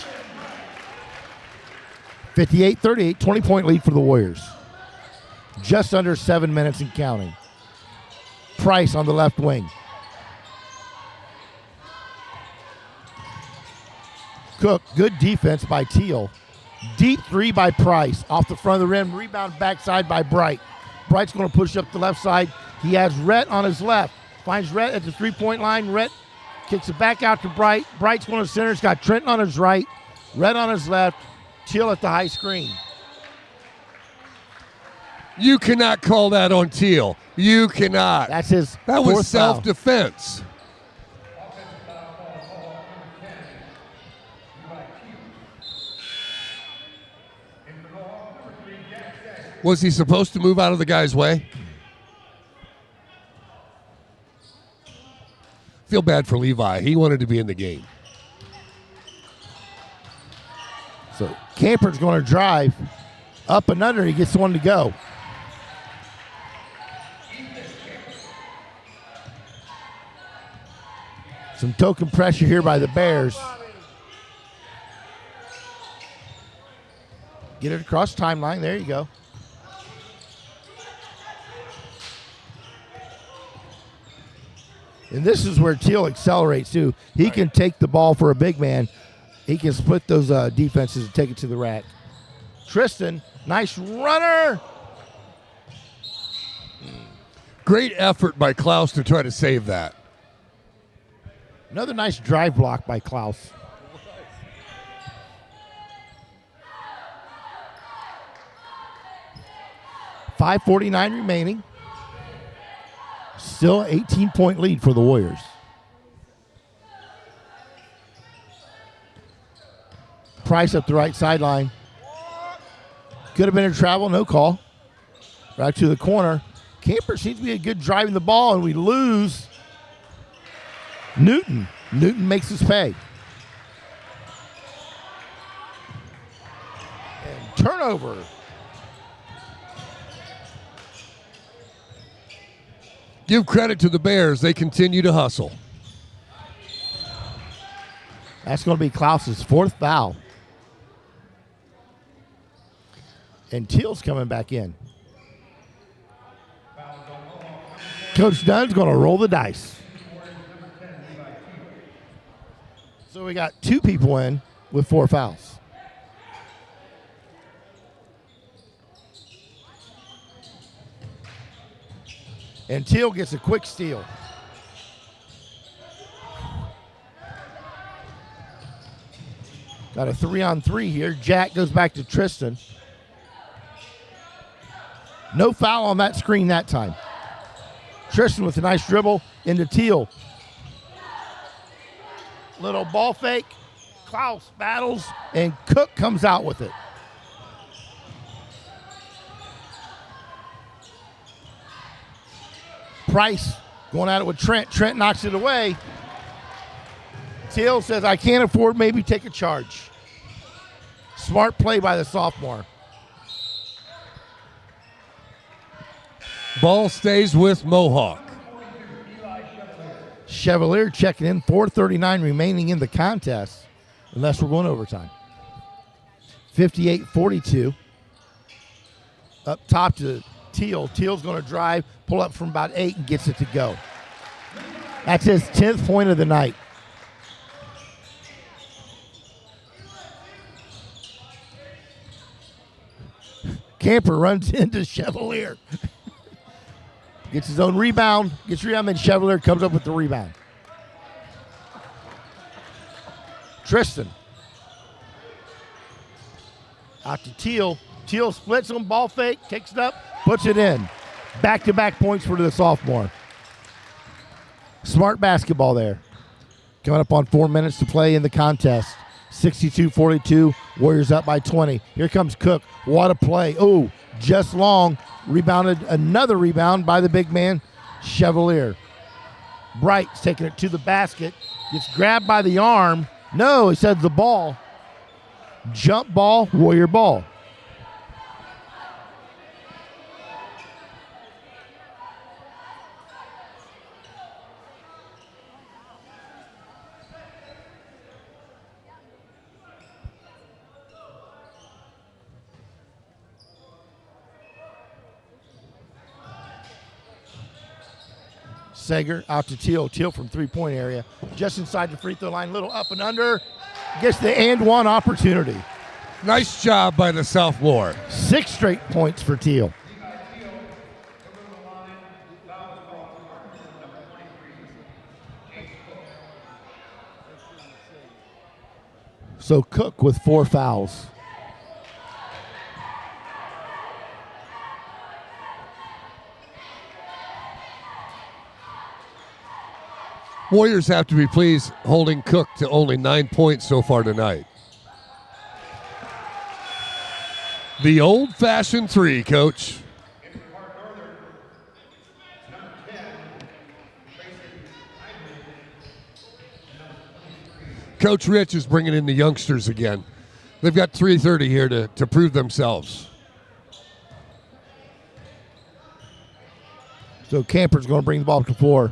58-38, 20-point lead for the Warriors. Just under 7 minutes and counting. Price on the left wing. Cook, good defense by Teal. Deep three by Price. Off the front of the rim, rebound backside by Bright. Bright's going to push up the left side. He has Rhett on his left. Finds Rhett at the three-point line. Rhett Kicks it back out to Bright. Bright's one of the centers. Got Trenton on his right, Red on his left. Teal at the high screen. You cannot call that on Teal. You cannot. That's his That fourth was self-defense. Was he supposed to move out of the guy's way? Feel bad for Levi. He wanted to be in the game. So Camper's going to drive up and under. He gets one to go. Some token pressure here by the Bears. Get it across timeline. There you go. And this is where Teal accelerates too. He can take the ball for a big man. He can split those defenses and take it to the rack. Tristan, nice runner. Great effort by Klaus to try to save that. Another nice drive block by Klaus. .549 remaining. Still 18-point lead for the Warriors. Price up the right sideline. Could have been a travel, no call. Right to the corner. Camper seems to be a good driving the ball, and we lose Newton. Newton makes us pay. And turnover. Give credit to the Bears. They continue to hustle. That's going to be Klaus's fourth foul. And Teal's coming back in. Coach Dunn's going to roll the dice. So we got two people in with 4 fouls. And Teal gets a quick steal. Got a 3-on-3 here. Jack goes back to Tristan. No foul on that screen that time. Tristan with a nice dribble into Teal. Little ball fake. Klaus battles, and Cook comes out with it. Price going at it with Trent. Trent knocks it away. Teal says, I can't afford, maybe take a charge. Smart play by the sophomore. Ball stays with Mohawk. Chevalier checking in. 4:39 remaining in the contest, unless we're going overtime. 58-42. Up top to Teal. Teal's going to drive, pull up from about 8 and gets it to go. That's his 10th point of the night. Camper runs into Chevalier. Gets his own rebound, then Chevalier comes up with the rebound. Tristan. Out to Teal. Teal splits him, ball fake, takes it up, puts it in. Back-to-back points for the sophomore. Smart basketball there. Coming up on 4 minutes to play in the contest. 62-42, Warriors up by 20. Here comes Cook. What a play. Oh, just long. Rebounded, another rebound by the big man, Chevalier. Bright's taking it to the basket. Gets grabbed by the arm. No, he said the ball. Jump ball, Warrior ball. Sager out to Teal. Teal from three-point area. Just inside the free throw line. Little up and under. Gets the and one opportunity. Nice job by the sophomore. 6 straight points for Teal. So Cook with 4 fouls. Warriors have to be pleased holding Cook to only 9 points so far tonight. The old-fashioned 3, Coach. Coach Rich is bringing in the youngsters again. They've got 3:30 here to prove themselves. So Camper's going to bring the ball up to 4.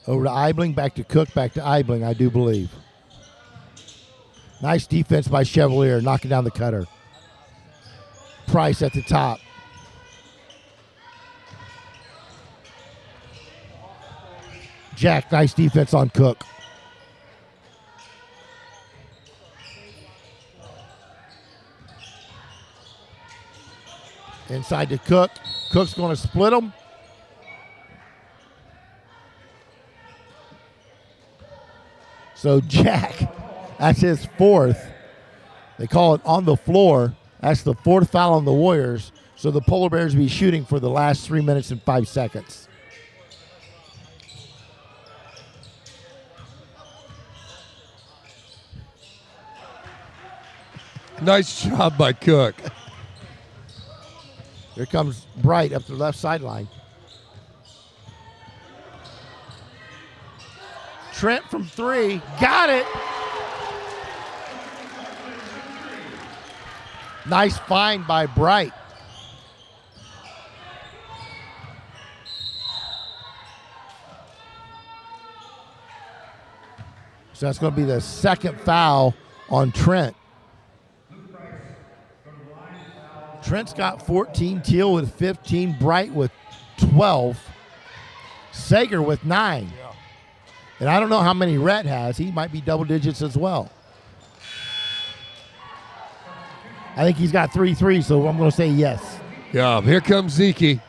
Over to Eibling, back to Cook, back to Eibling, I do believe. Nice defense by Chevalier, knocking down the cutter. Price at the top. Jack, nice defense on Cook. Inside to Cook. Cook's going to split them. So Jack, that's his 4th. They call it on the floor. That's the 4th foul on the Warriors. So the Polar Bears will be shooting for the last 3 minutes and 5 seconds. Nice job by Cook. Here comes Bright up the left sideline. Trent from 3. Got it. Nice find by Bright. So that's going to be the 2nd foul on Trent. Trent's got 14, Teal with 15, Bright with 12, Sager with 9. Yeah. And I don't know how many Rhett has. He might be double digits as well. I think he's got 3 threes, so I'm going to say yes. Yeah, here comes Zeke.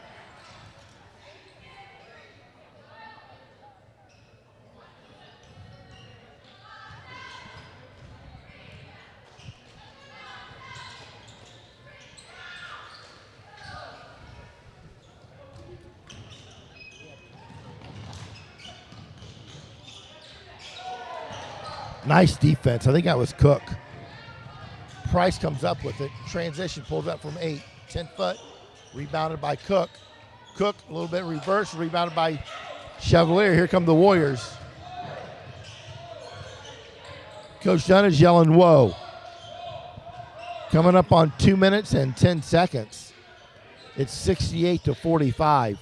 Nice defense. I think that was Cook. Price comes up with it. Transition, pulls up from 8. 10 foot. Rebounded by Cook. Cook, a little bit reverse. Rebounded by Chevalier. Here come the Warriors. Coach Dunn is yelling, whoa. Coming up on 2 minutes and 10 seconds. It's 68-45.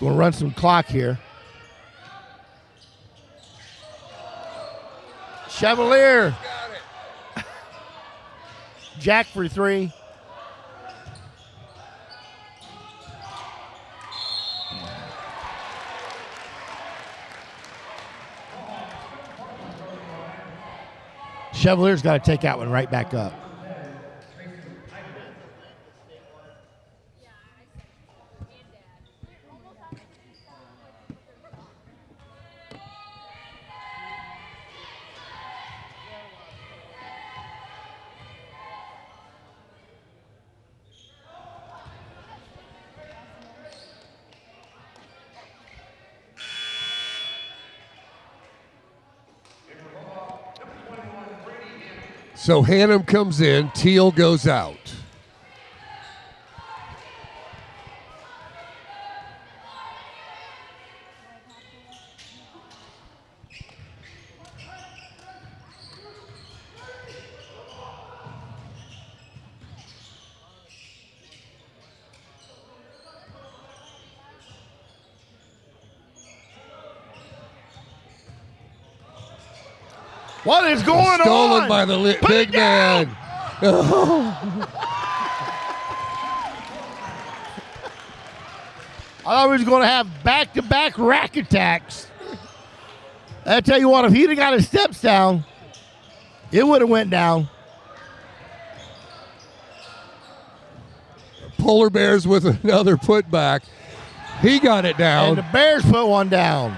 Going to run some clock here. Chevalier. Jack for 3. Chevalier's got to take that one right back up. So Hannum comes in, Teal goes out. What is going on? Stolen by the big man. I thought we was going to have back-to-back rack attacks. I tell you what, if he'd have got his steps down, it would have went down. Polar Bears with another putback. He got it down. And the Bears put one down.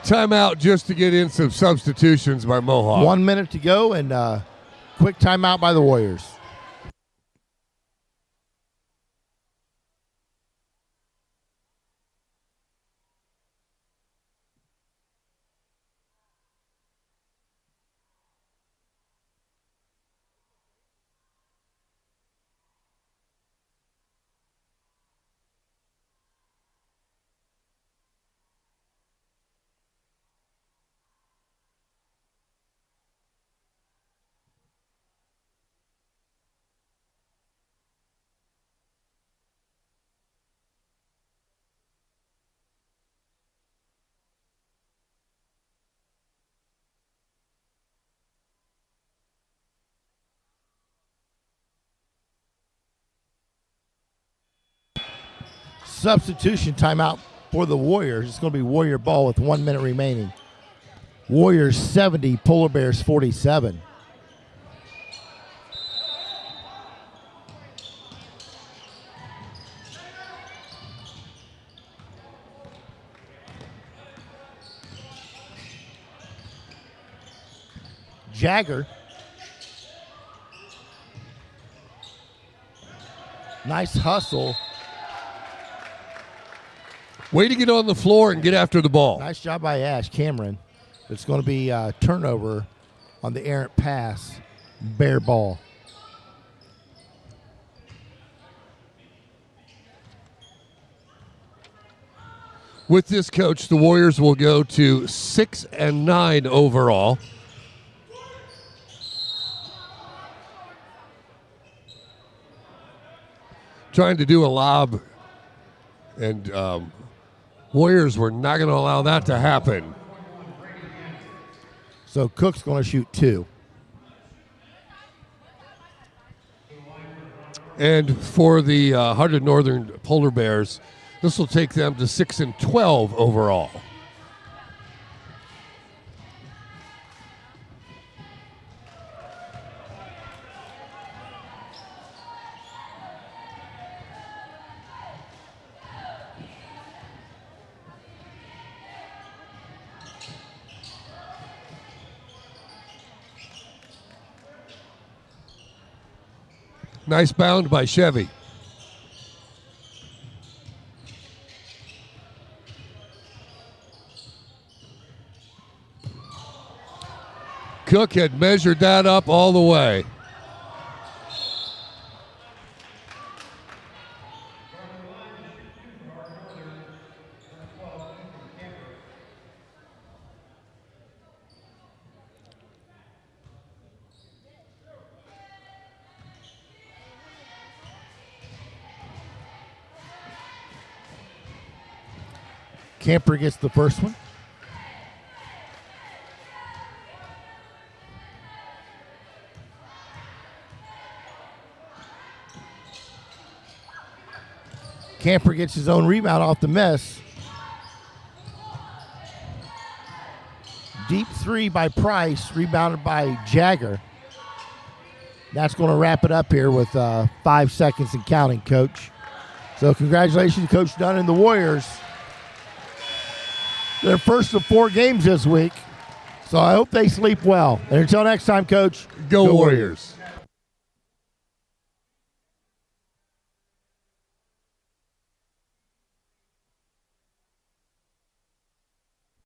Timeout just to get in some substitutions by Mohawk. 1 minute to go, and quick timeout by the Warriors. Substitution timeout for the Warriors. It's going to be Warrior ball with 1 minute remaining. Warriors 70, Polar Bears 47. Jagger. Nice hustle. Way to get on the floor and get after the ball. Nice job by Ash Cameron. It's going to be a turnover on the errant pass. Bear ball. With this coach, the Warriors will go to 6-9 overall. Trying to do a lob, and Warriors were not going to allow that to happen. So Cook's going to shoot 2. And for the Hardin Northern Polar Bears, this will take them to 6-12 overall. Nice bound by Chevy. Cook had measured that up all the way. Camper gets the first one. Camper gets his own rebound off the miss. Deep 3 by Price, rebounded by Jagger. That's going to wrap it up here with 5 seconds and counting, Coach. So congratulations, Coach Dunn and the Warriors. Their first of 4 games this week. So I hope they sleep well. And until next time, Coach, Go Warriors.